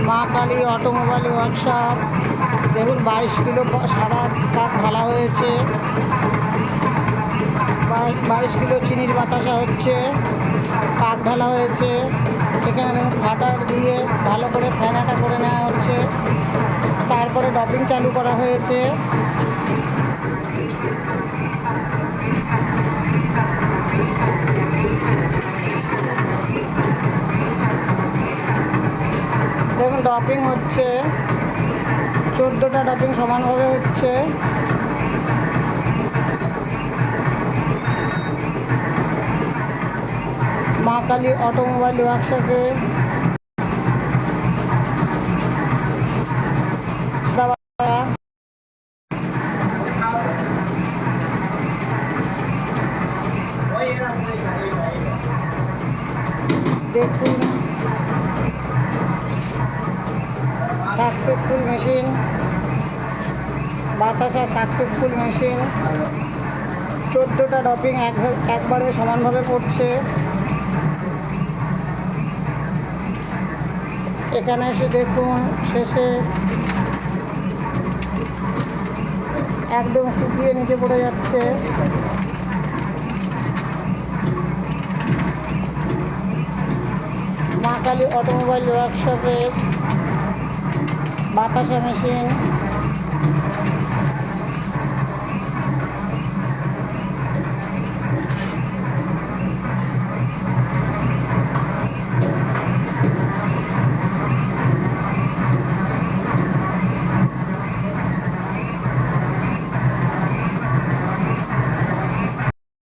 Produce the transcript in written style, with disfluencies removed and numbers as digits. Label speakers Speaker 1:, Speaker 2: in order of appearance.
Speaker 1: মা Kali automobile workshop. দেখুন 22 kilo সাদা পাক ঢালা হয়েছে, 22 কিলো চিনির বাতাসা হচ্ছে, পাক ঢালা হয়েছে। এখানে দেখুন ফাটার দিয়ে ভালো করে ফেনাটা করে নেওয়া হচ্ছে, তারপরে ডপিং চালু করা হয়েছে। দেখুন ডপিং হচ্ছে, 14টা ডপিং সমানভাবে হচ্ছে। মা কালী অটোমোবাইল ওয়ার্কশপে দেখুন সাকসেসফুল মেশিন, বাতাসা সাকসেসফুল মেশিন। 14টা ডপিং একবারে সমানভাবে পড়ছে। এখানে এসে দেখুন শেষে একদম শুকিয়ে নিচে পড়ে যাচ্ছে। মা কালী অটোমোবাইল ওয়ার্কশপের বাতাসা মেশিন।